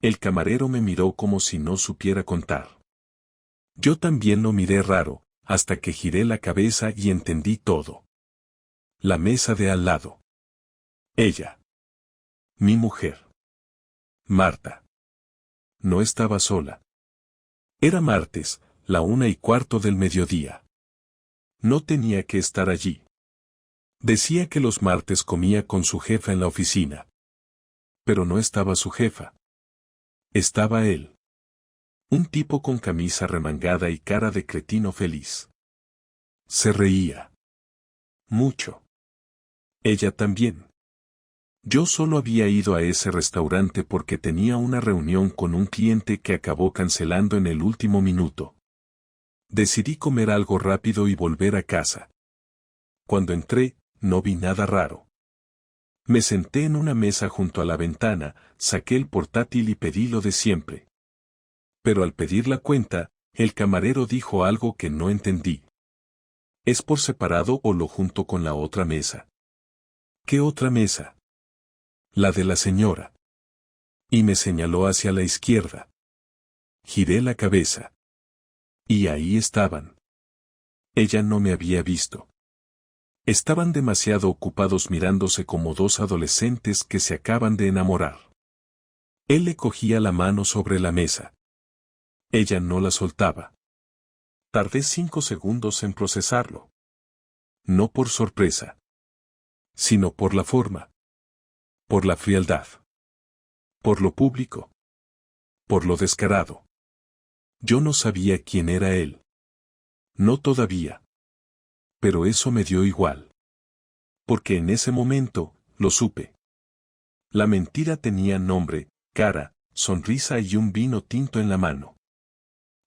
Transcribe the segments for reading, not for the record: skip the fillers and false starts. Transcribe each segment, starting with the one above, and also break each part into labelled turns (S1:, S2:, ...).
S1: El camarero me miró como si no supiera contar. Yo también lo miré raro, hasta que giré la cabeza y entendí todo. La mesa de al lado. Ella. Mi mujer. Marta. No estaba sola. Era martes, la 1:15 del mediodía. No tenía que estar allí. Decía que los martes comía con su jefa en la oficina. Pero no estaba su jefa. Estaba él. Un tipo con camisa remangada y cara de cretino feliz. Se reía. Mucho. Ella también. Yo solo había ido a ese restaurante porque tenía una reunión con un cliente que acabó cancelando en el último minuto. Decidí comer algo rápido y volver a casa. Cuando entré, no vi nada raro. Me senté en una mesa junto a la ventana, saqué el portátil y pedí lo de siempre. Pero al pedir la cuenta, el camarero dijo algo que no entendí. ¿Es por separado o lo junto con la otra mesa? ¿Qué otra mesa? La de la señora. Y me señaló hacia la izquierda. Giré la cabeza. Y ahí estaban. Ella no me había visto. Estaban demasiado ocupados mirándose como dos adolescentes que se acaban de enamorar. Él le cogía la mano sobre la mesa. Ella no la soltaba. Tardé 5 segundos en procesarlo. No por sorpresa, sino por la forma. Por la frialdad. Por lo público. Por lo descarado. Yo no sabía quién era él. No todavía. Pero eso me dio igual. Porque en ese momento, lo supe. La mentira tenía nombre, cara, sonrisa y un vino tinto en la mano.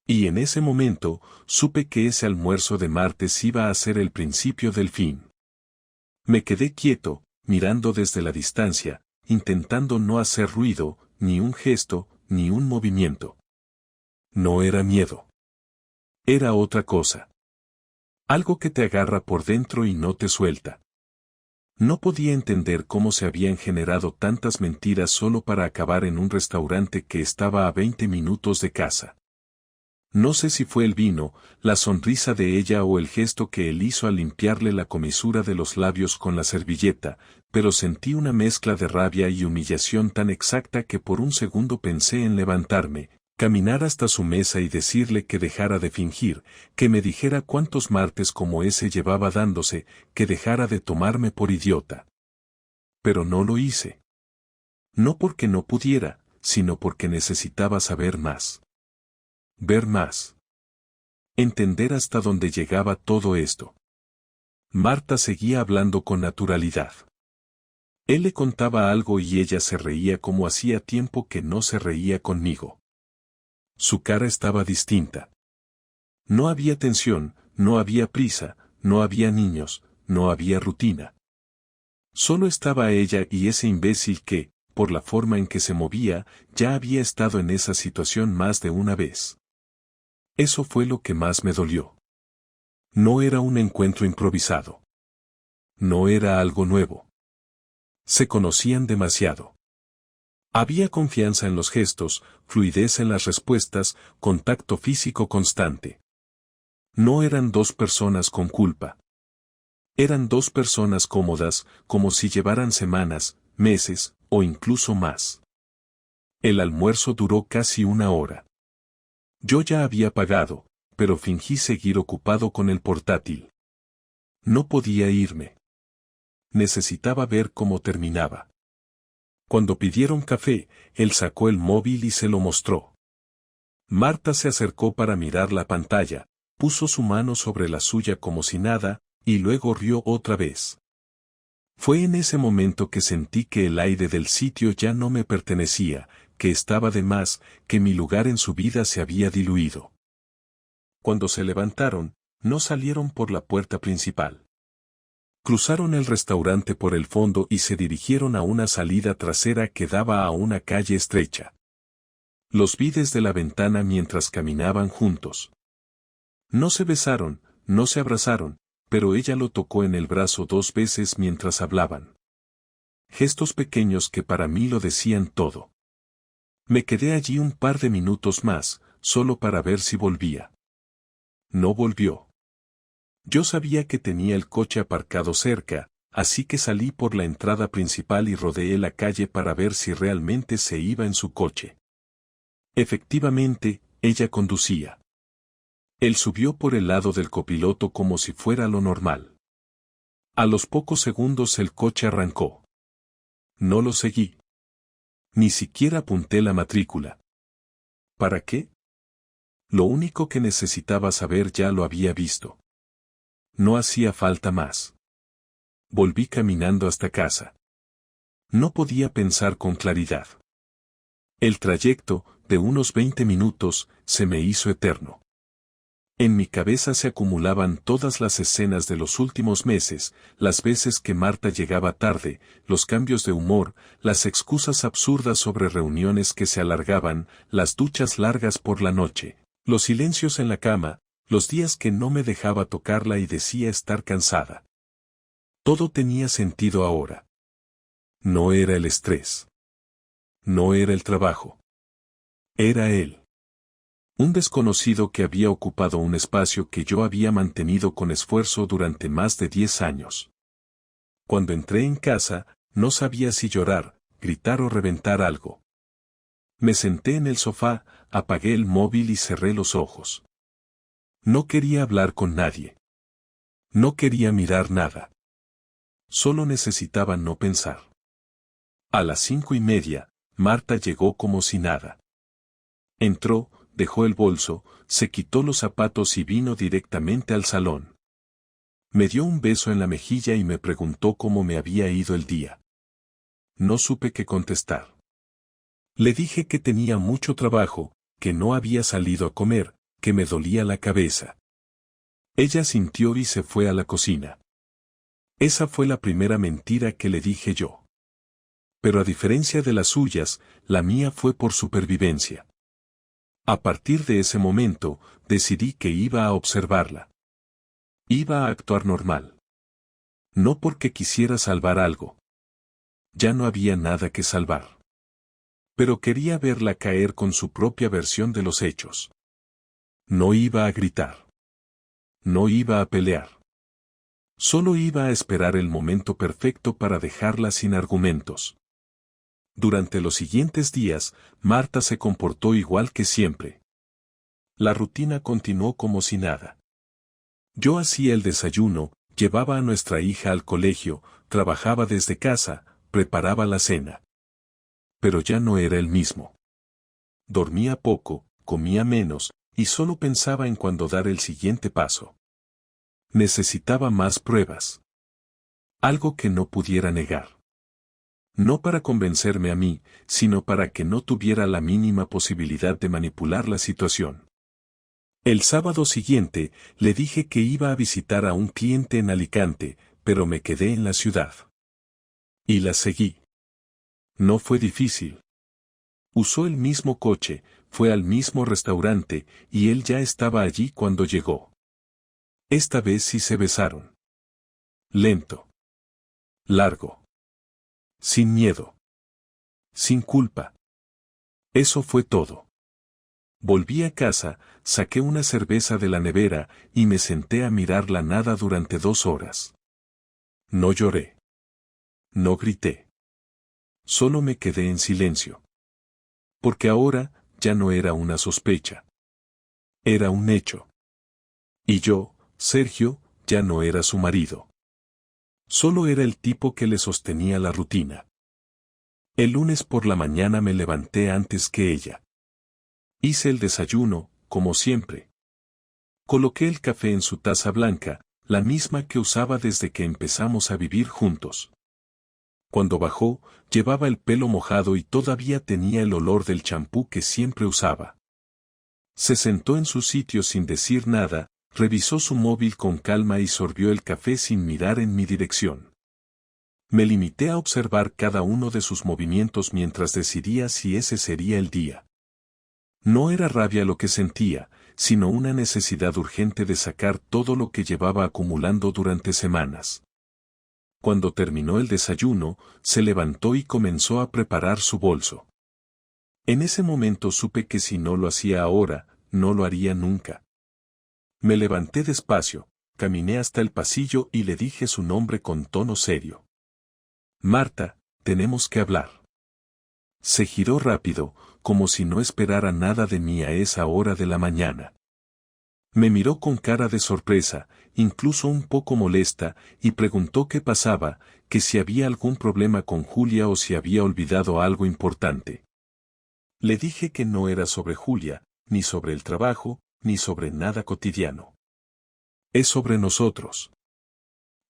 S1: Y en ese momento, supe que ese almuerzo de martes iba a ser el principio del fin. Me quedé quieto, mirando desde la distancia, intentando no hacer ruido, ni un gesto, ni un movimiento. No era miedo. Era otra cosa. Algo que te agarra por dentro y no te suelta. No podía entender cómo se habían generado tantas mentiras solo para acabar en un restaurante que estaba a 20 minutos de casa. No sé si fue el vino, la sonrisa de ella o el gesto que él hizo al limpiarle la comisura de los labios con la servilleta, pero sentí una mezcla de rabia y humillación tan exacta que por un segundo pensé en levantarme, caminar hasta su mesa y decirle que dejara de fingir, que me dijera cuántos martes como ese llevaba dándose, que dejara de tomarme por idiota. Pero no lo hice. No porque no pudiera, sino porque necesitaba saber más. Ver más. Entender hasta dónde llegaba todo esto. Marta seguía hablando con naturalidad. Él le contaba algo y ella se reía como hacía tiempo que no se reía conmigo. Su cara estaba distinta. No había tensión, no había prisa, no había niños, no había rutina. Solo estaba ella y ese imbécil que, por la forma en que se movía, ya había estado en esa situación más de una vez. Eso fue lo que más me dolió. No era un encuentro improvisado. No era algo nuevo. Se conocían demasiado. Había confianza en los gestos, fluidez en las respuestas, contacto físico constante. No eran dos personas con culpa. Eran dos personas cómodas, como si llevaran semanas, meses, o incluso más. El almuerzo duró casi 1 hora. Yo ya había pagado, pero fingí seguir ocupado con el portátil. No podía irme. Necesitaba ver cómo terminaba. Cuando pidieron café, él sacó el móvil y se lo mostró. Marta se acercó para mirar la pantalla, puso su mano sobre la suya como si nada, y luego rió otra vez. Fue en ese momento que sentí que el aire del sitio ya no me pertenecía, que estaba de más, que mi lugar en su vida se había diluido. Cuando se levantaron, no salieron por la puerta principal. Cruzaron el restaurante por el fondo y se dirigieron a una salida trasera que daba a una calle estrecha. Los vi desde la ventana mientras caminaban juntos. No se besaron, no se abrazaron, pero ella lo tocó en el brazo 2 veces mientras hablaban. Gestos pequeños que para mí lo decían todo. Me quedé allí un par de minutos más, solo para ver si volvía. No volvió. Yo sabía que tenía el coche aparcado cerca, así que salí por la entrada principal y rodeé la calle para ver si realmente se iba en su coche. Efectivamente, ella conducía. Él subió por el lado del copiloto como si fuera lo normal. A los pocos segundos el coche arrancó. No lo seguí. Ni siquiera apunté la matrícula. ¿Para qué? Lo único que necesitaba saber ya lo había visto. No hacía falta más. Volví caminando hasta casa. No podía pensar con claridad. El trayecto, de unos 20 minutos, se me hizo eterno. En mi cabeza se acumulaban todas las escenas de los últimos meses, las veces que Marta llegaba tarde, los cambios de humor, las excusas absurdas sobre reuniones que se alargaban, las duchas largas por la noche, los silencios en la cama, los días que no me dejaba tocarla y decía estar cansada. Todo tenía sentido ahora. No era el estrés. No era el trabajo. Era él. Un desconocido que había ocupado un espacio que yo había mantenido con esfuerzo durante más de 10 años. Cuando entré en casa, no sabía si llorar, gritar o reventar algo. Me senté en el sofá, apagué el móvil y cerré los ojos. No quería hablar con nadie. No quería mirar nada. Solo necesitaba no pensar. A las 5:30, Marta llegó como si nada. Entró, dejó el bolso, se quitó los zapatos y vino directamente al salón. Me dio un beso en la mejilla y me preguntó cómo me había ido el día. No supe qué contestar. Le dije que tenía mucho trabajo, que no había salido a comer, que me dolía la cabeza. Ella sintió y se fue a la cocina. Esa fue la primera mentira que le dije yo. Pero a diferencia de las suyas, la mía fue por supervivencia. A partir de ese momento, decidí que iba a observarla. Iba a actuar normal. No porque quisiera salvar algo. Ya no había nada que salvar. Pero quería verla caer con su propia versión de los hechos. No iba a gritar. No iba a pelear. Solo iba a esperar el momento perfecto para dejarla sin argumentos. Durante los siguientes días, Marta se comportó igual que siempre. La rutina continuó como si nada. Yo hacía el desayuno, llevaba a nuestra hija al colegio, trabajaba desde casa, preparaba la cena. Pero ya no era el mismo. Dormía poco, comía menos, y solo pensaba en cuándo dar el siguiente paso. Necesitaba más pruebas. Algo que no pudiera negar. No para convencerme a mí, sino para que no tuviera la mínima posibilidad de manipular la situación. El sábado siguiente, le dije que iba a visitar a un cliente en Alicante, pero me quedé en la ciudad. Y la seguí. No fue difícil. Usó el mismo coche, fue al mismo restaurante, y él ya estaba allí cuando llegó. Esta vez sí se besaron. Lento. Largo. Sin miedo. Sin culpa. Eso fue todo. Volví a casa, saqué una cerveza de la nevera y me senté a mirar la nada durante 2 horas. No lloré. No grité. Solo me quedé en silencio. Porque ahora, ya no era una sospecha. Era un hecho. Y yo, Sergio, ya no era su marido. Solo era el tipo que le sostenía la rutina. El lunes por la mañana me levanté antes que ella. Hice el desayuno, como siempre. Coloqué el café en su taza blanca, la misma que usaba desde que empezamos a vivir juntos. Cuando bajó, llevaba el pelo mojado y todavía tenía el olor del champú que siempre usaba. Se sentó en su sitio sin decir nada, revisó su móvil con calma y sorbió el café sin mirar en mi dirección. Me limité a observar cada uno de sus movimientos mientras decidía si ese sería el día. No era rabia lo que sentía, sino una necesidad urgente de sacar todo lo que llevaba acumulando durante semanas. Cuando terminó el desayuno, se levantó y comenzó a preparar su bolso. En ese momento supe que si no lo hacía ahora, no lo haría nunca. Me levanté despacio, caminé hasta el pasillo y le dije su nombre con tono serio. Marta, tenemos que hablar. Se giró rápido, como si no esperara nada de mí a esa hora de la mañana. Me miró con cara de sorpresa, incluso un poco molesta, y preguntó qué pasaba, que si había algún problema con Julia o si había olvidado algo importante. Le dije que no era sobre Julia, ni sobre el trabajo, ni sobre nada cotidiano. Es sobre nosotros.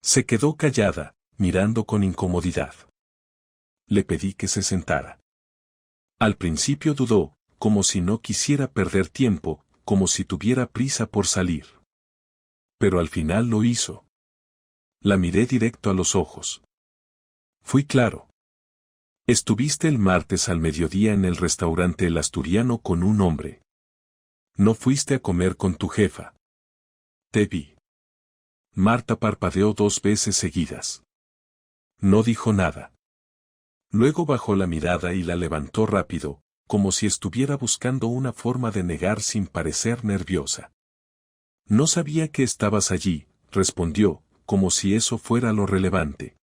S1: Se quedó callada, mirando con incomodidad. Le pedí que se sentara. Al principio dudó, como si no quisiera perder tiempo, como si tuviera prisa por salir. Pero al final lo hizo. La miré directo a los ojos. Fui claro. Estuviste el martes al mediodía en el restaurante El Asturiano con un hombre. No fuiste a comer con tu jefa. Te vi. Marta parpadeó 2 veces seguidas. No dijo nada. Luego bajó la mirada y la levantó rápido, como si estuviera buscando una forma de negar sin parecer nerviosa. No sabía que estabas allí, respondió, como si eso fuera lo relevante.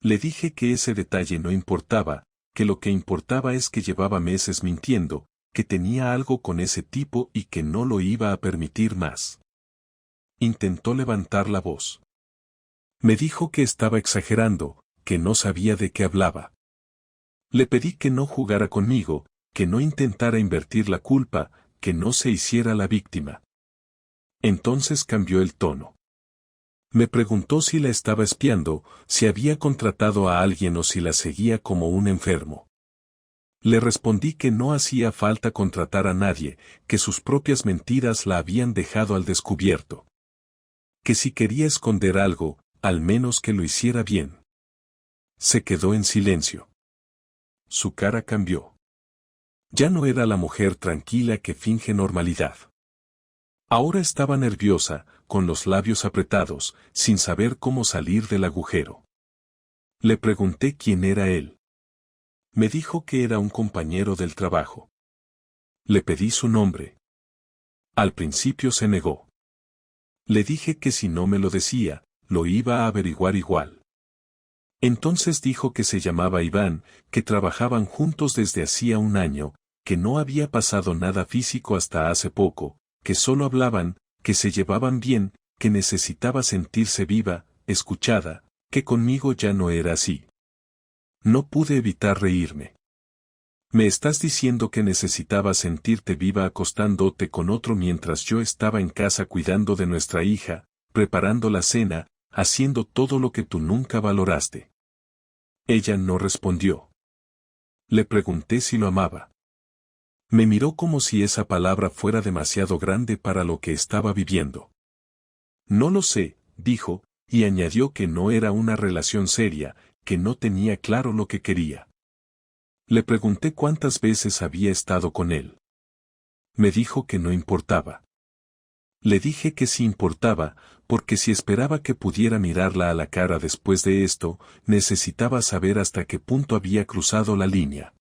S1: Le dije que ese detalle no importaba, que lo que importaba es que llevaba meses mintiendo, que tenía algo con ese tipo y que no lo iba a permitir más. Intentó levantar la voz. Me dijo que estaba exagerando, que no sabía de qué hablaba. Le pedí que no jugara conmigo, que no intentara invertir la culpa, que no se hiciera la víctima. Entonces cambió el tono. Me preguntó si la estaba espiando, si había contratado a alguien o si la seguía como un enfermo. Le respondí que no hacía falta contratar a nadie, que sus propias mentiras la habían dejado al descubierto. Que si quería esconder algo, al menos que lo hiciera bien. Se quedó en silencio. Su cara cambió. Ya no era la mujer tranquila que finge normalidad. Ahora estaba nerviosa, con los labios apretados, sin saber cómo salir del agujero. Le pregunté quién era él. Me dijo que era un compañero del trabajo. Le pedí su nombre. Al principio se negó. Le dije que si no me lo decía, lo iba a averiguar igual. Entonces dijo que se llamaba Iván, que trabajaban juntos desde hacía un año, que no había pasado nada físico hasta hace poco, que solo hablaban, que se llevaban bien, que necesitaba sentirse viva, escuchada, que conmigo ya no era así. No pude evitar reírme. ¿Me estás diciendo que necesitabas sentirte viva acostándote con otro mientras yo estaba en casa cuidando de nuestra hija, preparando la cena, haciendo todo lo que tú nunca valoraste? Ella no respondió. Le pregunté si lo amaba. Me miró como si esa palabra fuera demasiado grande para lo que estaba viviendo. No lo sé, dijo, y añadió que no era una relación seria, que no tenía claro lo que quería. Le pregunté cuántas veces había estado con él. Me dijo que no importaba. Le dije que sí importaba, porque si esperaba que pudiera mirarla a la cara después de esto, necesitaba saber hasta qué punto había cruzado la línea.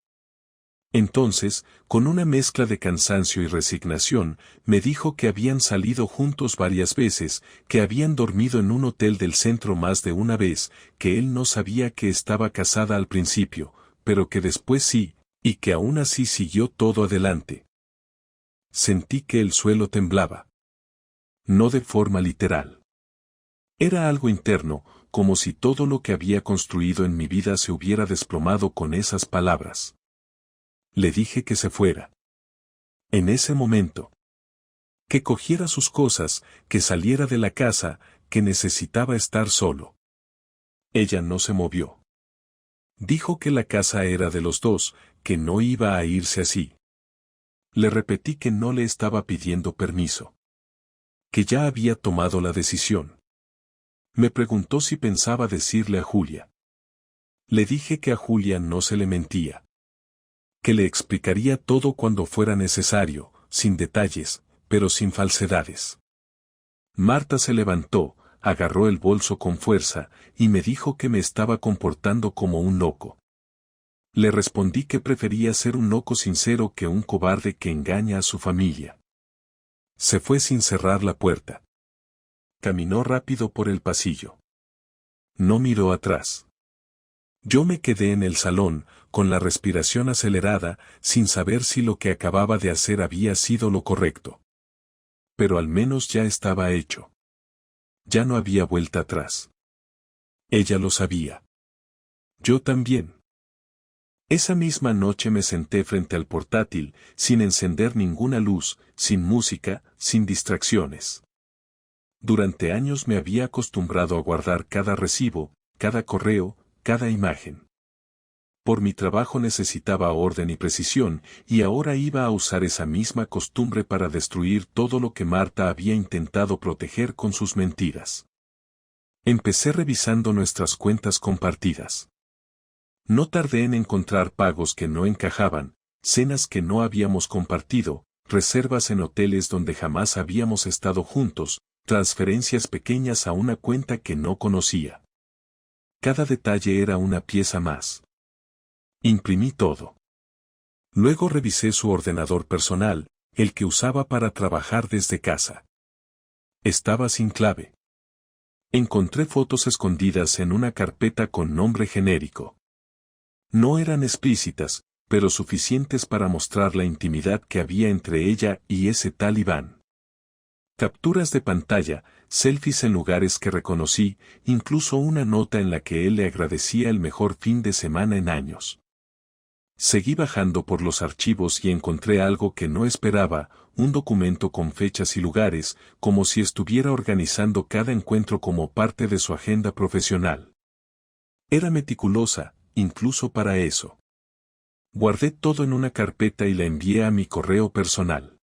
S1: Entonces, con una mezcla de cansancio y resignación, me dijo que habían salido juntos varias veces, que habían dormido en un hotel del centro más de una vez, que él no sabía que estaba casada al principio, pero que después sí, y que aún así siguió todo adelante. Sentí que el suelo temblaba. No de forma literal. Era algo interno, como si todo lo que había construido en mi vida se hubiera desplomado con esas palabras. Le dije que se fuera. En ese momento. Que cogiera sus cosas, que saliera de la casa, que necesitaba estar solo. Ella no se movió. Dijo que la casa era de los dos, que no iba a irse así. Le repetí que no le estaba pidiendo permiso. Que ya había tomado la decisión. Me preguntó si pensaba decirle a Julia. Le dije que a Julia no se le mentía. Que le explicaría todo cuando fuera necesario, sin detalles, pero sin falsedades. Marta se levantó, agarró el bolso con fuerza, y me dijo que me estaba comportando como un loco. Le respondí que prefería ser un loco sincero que un cobarde que engaña a su familia. Se fue sin cerrar la puerta. Caminó rápido por el pasillo. No miró atrás. Yo me quedé en el salón, con la respiración acelerada, sin saber si lo que acababa de hacer había sido lo correcto. Pero al menos ya estaba hecho. Ya no había vuelta atrás. Ella lo sabía. Yo también. Esa misma noche me senté frente al portátil, sin encender ninguna luz, sin música, sin distracciones. Durante años me había acostumbrado a guardar cada recibo, cada correo, cada imagen. Por mi trabajo necesitaba orden y precisión, y ahora iba a usar esa misma costumbre para destruir todo lo que Marta había intentado proteger con sus mentiras. Empecé revisando nuestras cuentas compartidas. No tardé en encontrar pagos que no encajaban, cenas que no habíamos compartido, reservas en hoteles donde jamás habíamos estado juntos, transferencias pequeñas a una cuenta que no conocía. Cada detalle era una pieza más. Imprimí todo. Luego revisé su ordenador personal, el que usaba para trabajar desde casa. Estaba sin clave. Encontré fotos escondidas en una carpeta con nombre genérico. No eran explícitas, pero suficientes para mostrar la intimidad que había entre ella y ese tal Iván. Capturas de pantalla, selfies en lugares que reconocí, incluso una nota en la que él le agradecía el mejor fin de semana en años. Seguí bajando por los archivos y encontré algo que no esperaba, un documento con fechas y lugares, como si estuviera organizando cada encuentro como parte de su agenda profesional. Era meticulosa, incluso para eso. Guardé todo en una carpeta y la envié a mi correo personal.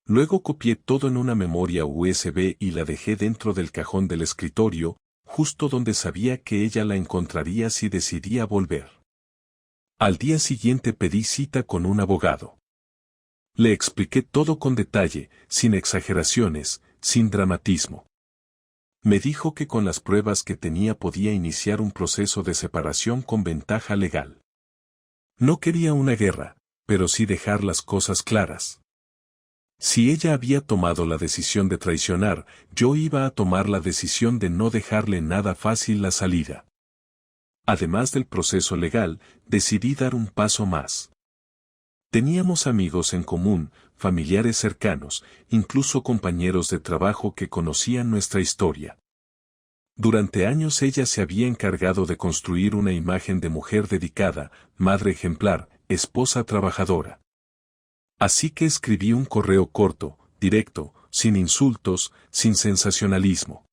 S1: Luego copié todo en una memoria USB y la dejé dentro del cajón del escritorio, justo donde sabía que ella la encontraría si decidía volver. Al día siguiente pedí cita con un abogado. Le expliqué todo con detalle, sin exageraciones, sin dramatismo. Me dijo que con las pruebas que tenía podía iniciar un proceso de separación con ventaja legal. No quería una guerra, pero sí dejar las cosas claras. Si ella había tomado la decisión de traicionar, yo iba a tomar la decisión de no dejarle nada fácil la salida. Además del proceso legal, decidí dar un paso más. Teníamos amigos en común, familiares cercanos, incluso compañeros de trabajo que conocían nuestra historia. Durante años ella se había encargado de construir una imagen de mujer dedicada, madre ejemplar, esposa trabajadora. Así que escribí un correo corto, directo, sin insultos, sin sensacionalismo.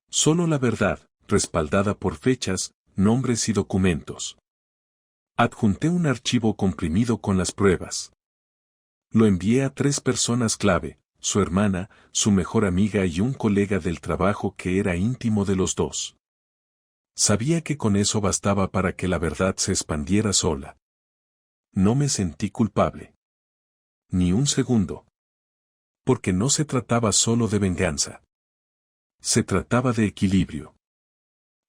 S1: Solo la verdad, respaldada por fechas, nombres y documentos. Adjunté un archivo comprimido con las pruebas. Lo envié a 3 personas clave, su hermana, su mejor amiga y un colega del trabajo que era íntimo de los dos. Sabía que con eso bastaba para que la verdad se expandiera sola. No me sentí culpable. Ni un segundo. Porque no se trataba solo de venganza. Se trataba de equilibrio.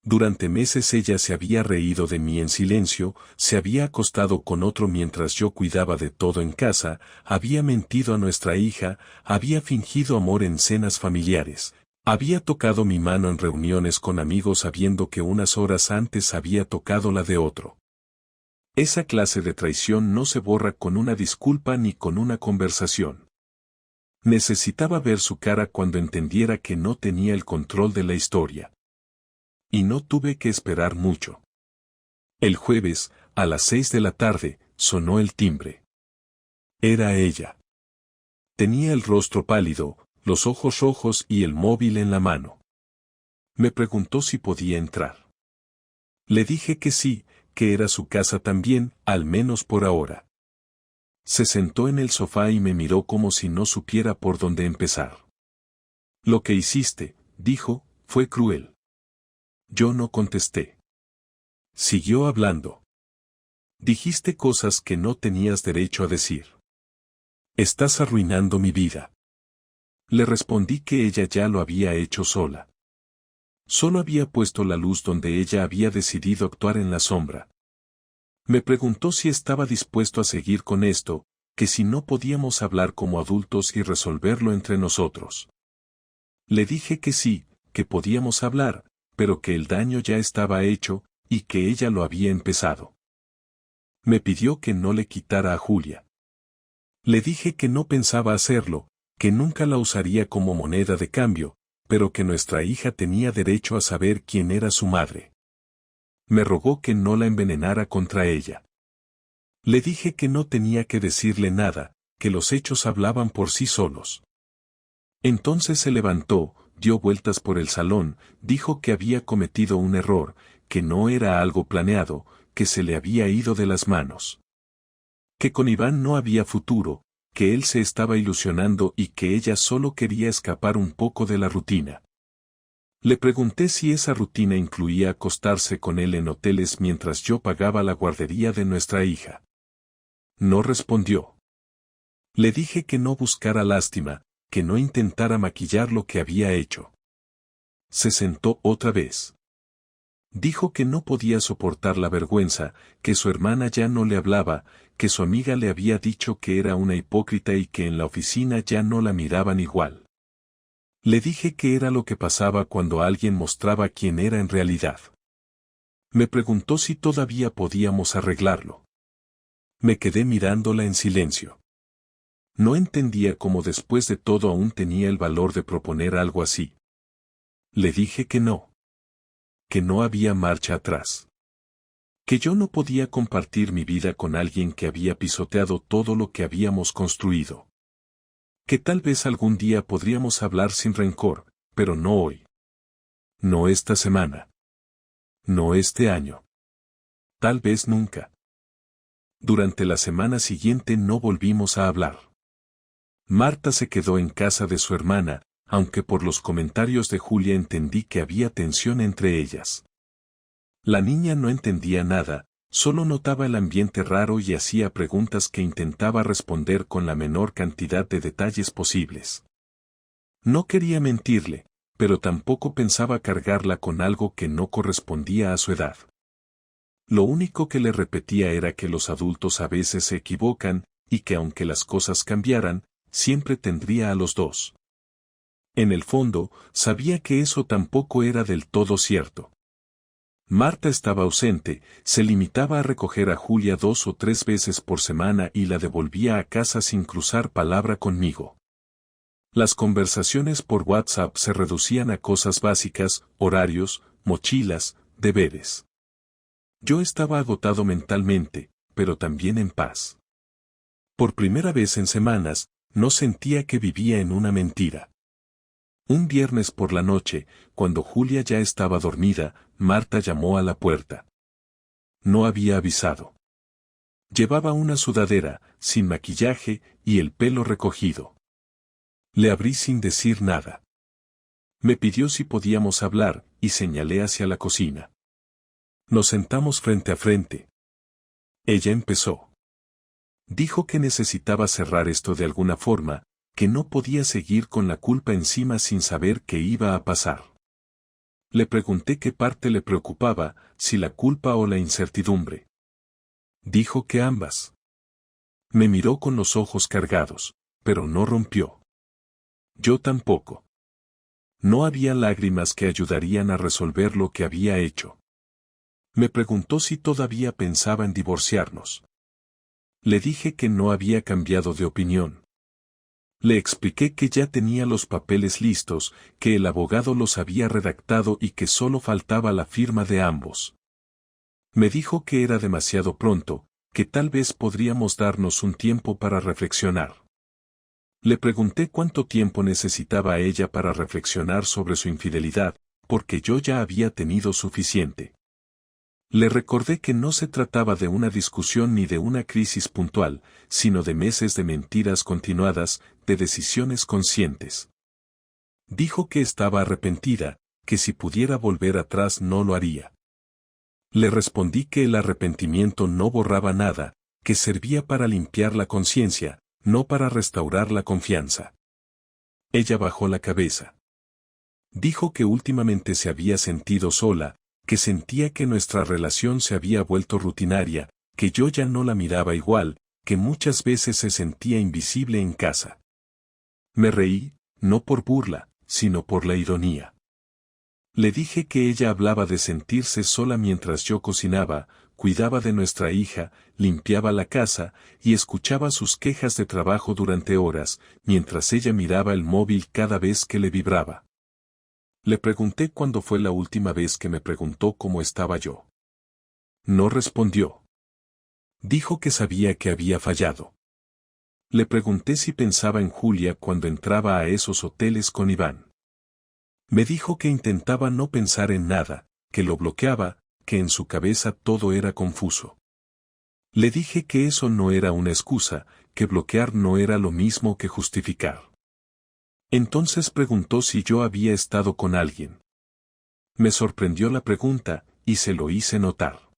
S1: Durante meses ella se había reído de mí en silencio, se había acostado con otro mientras yo cuidaba de todo en casa, había mentido a nuestra hija, había fingido amor en cenas familiares, había tocado mi mano en reuniones con amigos sabiendo que unas horas antes había tocado la de otro. Esa clase de traición no se borra con una disculpa ni con una conversación. Necesitaba ver su cara cuando entendiera que no tenía el control de la historia. Y no tuve que esperar mucho. El jueves, a las 6 de la tarde, sonó el timbre. Era ella. Tenía el rostro pálido, los ojos rojos y el móvil en la mano. Me preguntó si podía entrar. Le dije que sí, que era su casa también, al menos por ahora. Se sentó en el sofá y me miró como si no supiera por dónde empezar. Lo que hiciste, dijo, fue cruel. Yo no contesté. Siguió hablando. Dijiste cosas que no tenías derecho a decir. Estás arruinando mi vida. Le respondí que ella ya lo había hecho sola. Solo había puesto la luz donde ella había decidido actuar en la sombra. Me preguntó si estaba dispuesto a seguir con esto, que si no podíamos hablar como adultos y resolverlo entre nosotros. Le dije que sí, que podíamos hablar, pero que el daño ya estaba hecho, y que ella lo había empezado. Me pidió que no le quitara a Julia. Le dije que no pensaba hacerlo, que nunca la usaría como moneda de cambio, pero que nuestra hija tenía derecho a saber quién era su madre. Me rogó que no la envenenara contra ella. Le dije que no tenía que decirle nada, que los hechos hablaban por sí solos. Entonces se levantó, dio vueltas por el salón, dijo que había cometido un error, que no era algo planeado, que se le había ido de las manos. Que con Iván no había futuro, que él se estaba ilusionando y que ella solo quería escapar un poco de la rutina. Le pregunté si esa rutina incluía acostarse con él en hoteles mientras yo pagaba la guardería de nuestra hija. No respondió. Le dije que no buscara lástima, que no intentara maquillar lo que había hecho. Se sentó otra vez. Dijo que no podía soportar la vergüenza, que su hermana ya no le hablaba, que su amiga le había dicho que era una hipócrita y que en la oficina ya no la miraban igual. Le dije que era lo que pasaba cuando alguien mostraba quién era en realidad. Me preguntó si todavía podíamos arreglarlo. Me quedé mirándola en silencio. No entendía cómo después de todo aún tenía el valor de proponer algo así. Le dije que no. Que no había marcha atrás. Que yo no podía compartir mi vida con alguien que había pisoteado todo lo que habíamos construido. Que tal vez algún día podríamos hablar sin rencor, pero no hoy. No esta semana. No este año. Tal vez nunca. Durante la semana siguiente no volvimos a hablar. Marta se quedó en casa de su hermana, aunque por los comentarios de Julia entendí que había tensión entre ellas. La niña no entendía nada, solo notaba el ambiente raro y hacía preguntas que intentaba responder con la menor cantidad de detalles posibles. No quería mentirle, pero tampoco pensaba cargarla con algo que no correspondía a su edad. Lo único que le repetía era que los adultos a veces se equivocan, y que aunque las cosas cambiaran, siempre tendría a los dos. En el fondo, sabía que eso tampoco era del todo cierto. Marta estaba ausente, se limitaba a recoger a Julia 2 o 3 veces por semana y la devolvía a casa sin cruzar palabra conmigo. Las conversaciones por WhatsApp se reducían a cosas básicas, horarios, mochilas, deberes. Yo estaba agotado mentalmente, pero también en paz. Por primera vez en semanas, no sentía que vivía en una mentira. Un viernes por la noche, cuando Julia ya estaba dormida, Marta llamó a la puerta. No había avisado. Llevaba una sudadera, sin maquillaje, y el pelo recogido. Le abrí sin decir nada. Me pidió si podíamos hablar, y señalé hacia la cocina. Nos sentamos frente a frente. Ella empezó. Dijo que necesitaba cerrar esto de alguna forma, que no podía seguir con la culpa encima sin saber qué iba a pasar. Le pregunté qué parte le preocupaba, si la culpa o la incertidumbre. Dijo que ambas. Me miró con los ojos cargados, pero no rompió. Yo tampoco. No había lágrimas que ayudarían a resolver lo que había hecho. Me preguntó si todavía pensaba en divorciarnos. Le dije que no había cambiado de opinión. Le expliqué que ya tenía los papeles listos, que el abogado los había redactado y que solo faltaba la firma de ambos. Me dijo que era demasiado pronto, que tal vez podríamos darnos un tiempo para reflexionar. Le pregunté cuánto tiempo necesitaba ella para reflexionar sobre su infidelidad, porque yo ya había tenido suficiente. Le recordé que no se trataba de una discusión ni de una crisis puntual, sino de meses de mentiras continuadas, de decisiones conscientes. Dijo que estaba arrepentida, que si pudiera volver atrás no lo haría. Le respondí que el arrepentimiento no borraba nada, que servía para limpiar la conciencia, no para restaurar la confianza. Ella bajó la cabeza. Dijo que últimamente se había sentido sola, que sentía que nuestra relación se había vuelto rutinaria, que yo ya no la miraba igual, que muchas veces se sentía invisible en casa. Me reí, no por burla, sino por la ironía. Le dije que ella hablaba de sentirse sola mientras yo cocinaba, cuidaba de nuestra hija, limpiaba la casa y escuchaba sus quejas de trabajo durante horas, mientras ella miraba el móvil cada vez que le vibraba. Le pregunté cuándo fue la última vez que me preguntó cómo estaba yo. No respondió. Dijo que sabía que había fallado. Le pregunté si pensaba en Julia cuando entraba a esos hoteles con Iván. Me dijo que intentaba no pensar en nada, que lo bloqueaba, que en su cabeza todo era confuso. Le dije que eso no era una excusa, que bloquear no era lo mismo que justificar. Entonces preguntó si yo había estado con alguien. Me sorprendió la pregunta, y se lo hice notar.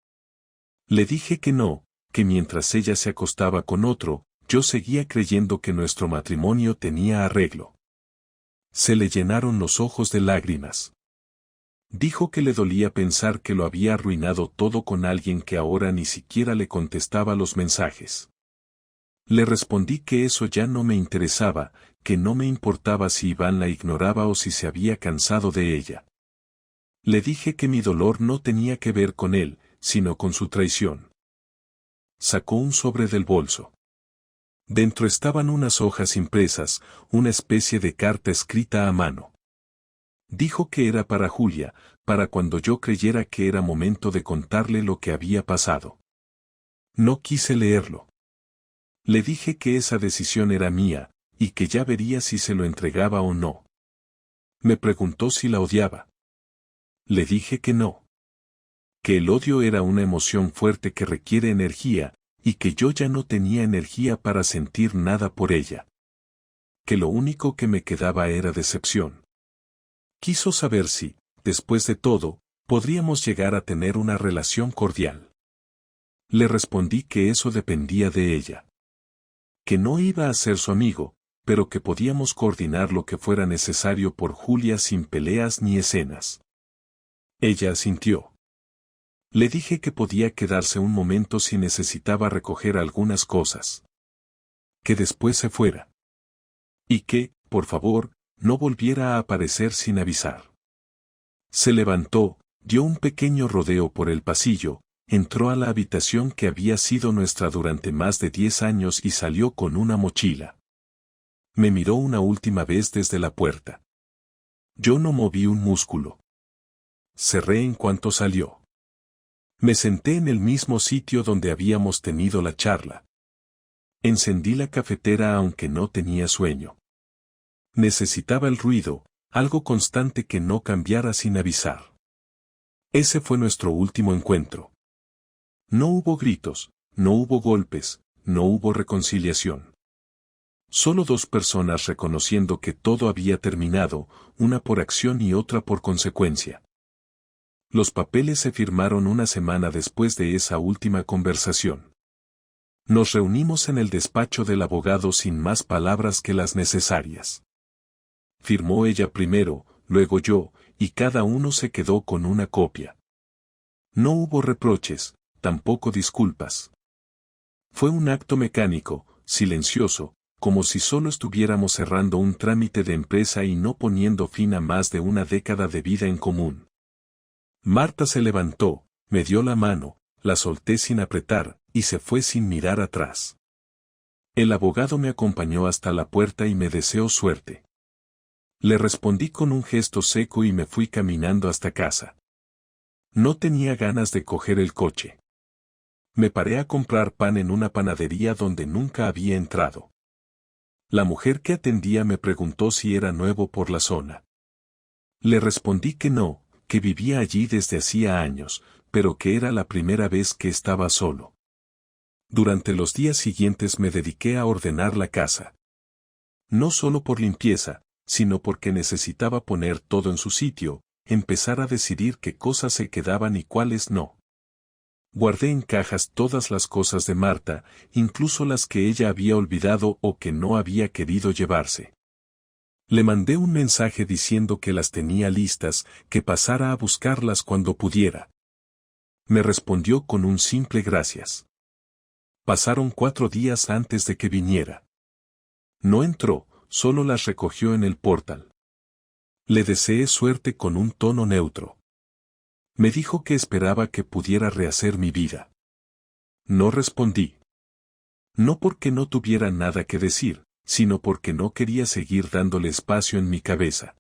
S1: Le dije que no, que mientras ella se acostaba con otro, yo seguía creyendo que nuestro matrimonio tenía arreglo. Se le llenaron los ojos de lágrimas. Dijo que le dolía pensar que lo había arruinado todo con alguien que ahora ni siquiera le contestaba los mensajes. Le respondí que eso ya no me interesaba, que no me importaba si Iván la ignoraba o si se había cansado de ella. Le dije que mi dolor no tenía que ver con él, sino con su traición. Sacó un sobre del bolso. Dentro estaban unas hojas impresas, una especie de carta escrita a mano. Dijo que era para Julia, para cuando yo creyera que era momento de contarle lo que había pasado. No quise leerlo. Le dije que esa decisión era mía, y que ya vería si se lo entregaba o no. Me preguntó si la odiaba. Le dije que no. Que el odio era una emoción fuerte que requiere energía, y que yo ya no tenía energía para sentir nada por ella. Que lo único que me quedaba era decepción. Quiso saber si, después de todo, podríamos llegar a tener una relación cordial. Le respondí que eso dependía de ella. Que no iba a ser su amigo, pero que podíamos coordinar lo que fuera necesario por Julia sin peleas ni escenas. Ella asintió. Le dije que podía quedarse un momento si necesitaba recoger algunas cosas. Que después se fuera. Y que, por favor, no volviera a aparecer sin avisar. Se levantó, dio un pequeño rodeo por el pasillo, entró a la habitación que había sido nuestra durante más de 10 años y salió con una mochila. Me miró una última vez desde la puerta. Yo no moví un músculo. Cerré en cuanto salió. Me senté en el mismo sitio donde habíamos tenido la charla. Encendí la cafetera aunque no tenía sueño. Necesitaba el ruido, algo constante que no cambiara sin avisar. Ese fue nuestro último encuentro. No hubo gritos, no hubo golpes, no hubo reconciliación. Solo dos personas reconociendo que todo había terminado, una por acción y otra por consecuencia. Los papeles se firmaron una semana después de esa última conversación. Nos reunimos en el despacho del abogado sin más palabras que las necesarias. Firmó ella primero, luego yo, y cada uno se quedó con una copia. No hubo reproches, tampoco disculpas. Fue un acto mecánico, silencioso, como si solo estuviéramos cerrando un trámite de empresa y no poniendo fin a más de una década de vida en común. Marta se levantó, me dio la mano, la solté sin apretar, y se fue sin mirar atrás. El abogado me acompañó hasta la puerta y me deseó suerte. Le respondí con un gesto seco y me fui caminando hasta casa. No tenía ganas de coger el coche. Me paré a comprar pan en una panadería donde nunca había entrado. La mujer que atendía me preguntó si era nuevo por la zona. Le respondí que no, que vivía allí desde hacía años, pero que era la primera vez que estaba solo. Durante los días siguientes me dediqué a ordenar la casa. No solo por limpieza, sino porque necesitaba poner todo en su sitio, empezar a decidir qué cosas se quedaban y cuáles no. Guardé en cajas todas las cosas de Marta, incluso las que ella había olvidado o que no había querido llevarse. Le mandé un mensaje diciendo que las tenía listas, que pasara a buscarlas cuando pudiera. Me respondió con un simple gracias. Pasaron 4 días antes de que viniera. No entró, solo las recogió en el portal. Le deseé suerte con un tono neutro. Me dijo que esperaba que pudiera rehacer mi vida. No respondí. No porque no tuviera nada que decir, sino porque no quería seguir dándole espacio en mi cabeza.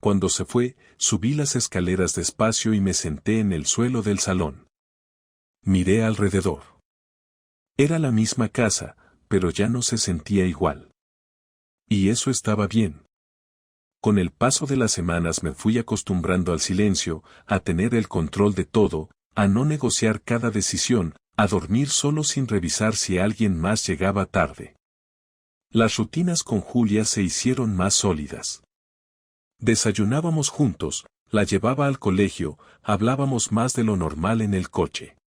S1: Cuando se fue, subí las escaleras despacio y me senté en el suelo del salón. Miré alrededor. Era la misma casa, pero ya no se sentía igual. Y eso estaba bien. Con el paso de las semanas me fui acostumbrando al silencio, a tener el control de todo, a no negociar cada decisión, a dormir solo sin revisar si alguien más llegaba tarde. Las rutinas con Julia se hicieron más sólidas. Desayunábamos juntos, la llevaba al colegio, hablábamos más de lo normal en el coche.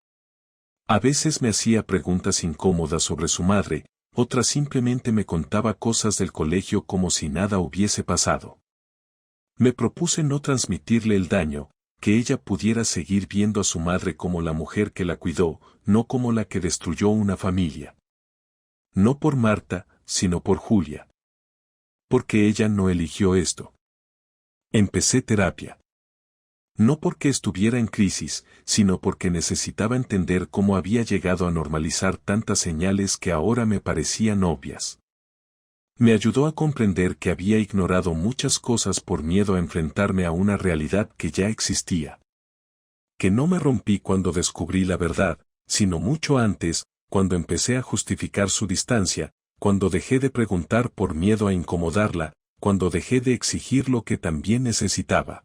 S1: A veces me hacía preguntas incómodas sobre su madre, otras simplemente me contaba cosas del colegio como si nada hubiese pasado. Me propuse no transmitirle el daño, que ella pudiera seguir viendo a su madre como la mujer que la cuidó, no como la que destruyó una familia. No por Marta, sino por Julia. Porque ella no eligió esto. Empecé terapia. No porque estuviera en crisis, sino porque necesitaba entender cómo había llegado a normalizar tantas señales que ahora me parecían obvias. Me ayudó a comprender que había ignorado muchas cosas por miedo a enfrentarme a una realidad que ya existía. Que no me rompí cuando descubrí la verdad, sino mucho antes, cuando empecé a justificar su distancia, cuando dejé de preguntar por miedo a incomodarla, cuando dejé de exigir lo que también necesitaba.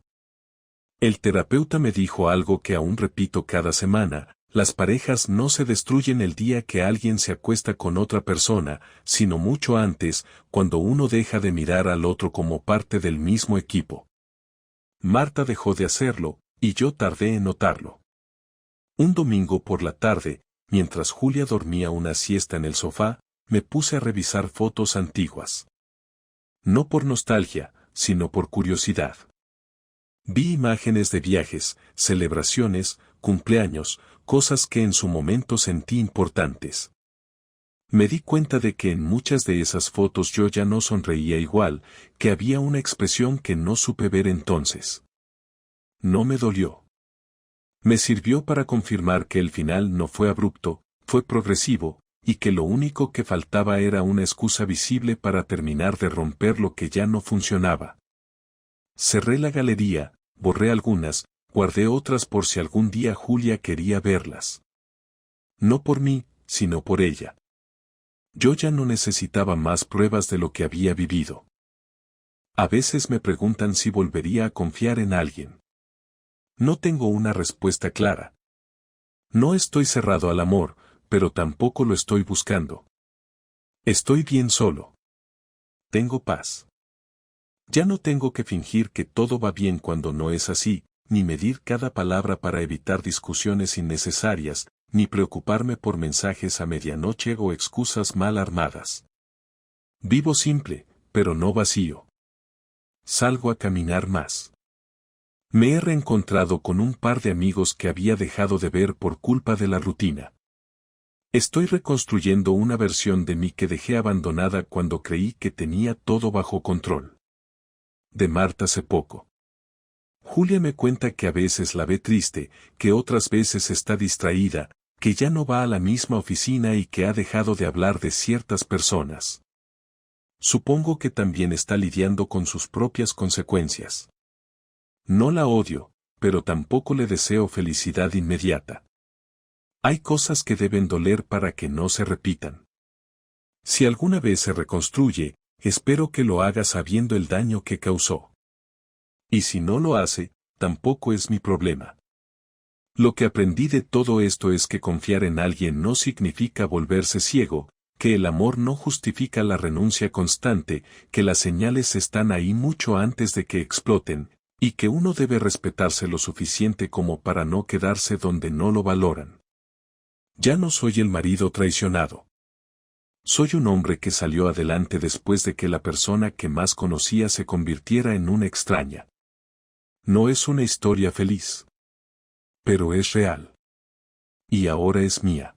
S1: El terapeuta me dijo algo que aún repito cada semana: las parejas no se destruyen el día que alguien se acuesta con otra persona, sino mucho antes, cuando uno deja de mirar al otro como parte del mismo equipo. Marta dejó de hacerlo, y yo tardé en notarlo. Un domingo por la tarde, mientras Julia dormía una siesta en el sofá, me puse a revisar fotos antiguas. No por nostalgia, sino por curiosidad. Vi imágenes de viajes, celebraciones, cumpleaños, cosas que en su momento sentí importantes. Me di cuenta de que en muchas de esas fotos yo ya no sonreía igual, que había una expresión que no supe ver entonces. No me dolió. Me sirvió para confirmar que el final no fue abrupto, fue progresivo, y que lo único que faltaba era una excusa visible para terminar de romper lo que ya no funcionaba. Cerré la galería, borré algunas, guardé otras por si algún día Julia quería verlas. No por mí, sino por ella. Yo ya no necesitaba más pruebas de lo que había vivido. A veces me preguntan si volvería a confiar en alguien. No tengo una respuesta clara. No estoy cerrado al amor, pero tampoco lo estoy buscando. Estoy bien solo. Tengo paz. Ya no tengo que fingir que todo va bien cuando no es así, ni medir cada palabra para evitar discusiones innecesarias, ni preocuparme por mensajes a medianoche o excusas mal armadas. Vivo simple, pero no vacío. Salgo a caminar más. Me he reencontrado con un par de amigos que había dejado de ver por culpa de la rutina. Estoy reconstruyendo una versión de mí que dejé abandonada cuando creí que tenía todo bajo control. De Marta sé poco. Julia me cuenta que a veces la ve triste, que otras veces está distraída, que ya no va a la misma oficina y que ha dejado de hablar de ciertas personas. Supongo que también está lidiando con sus propias consecuencias. No la odio, pero tampoco le deseo felicidad inmediata. Hay cosas que deben doler para que no se repitan. Si alguna vez se reconstruye, espero que lo haga sabiendo el daño que causó. Y si no lo hace, tampoco es mi problema. Lo que aprendí de todo esto es que confiar en alguien no significa volverse ciego, que el amor no justifica la renuncia constante, que las señales están ahí mucho antes de que exploten, y que uno debe respetarse lo suficiente como para no quedarse donde no lo valoran. Ya no soy el marido traicionado. Soy un hombre que salió adelante después de que la persona que más conocía se convirtiera en una extraña. No es una historia feliz. Pero es real. Y ahora es mía.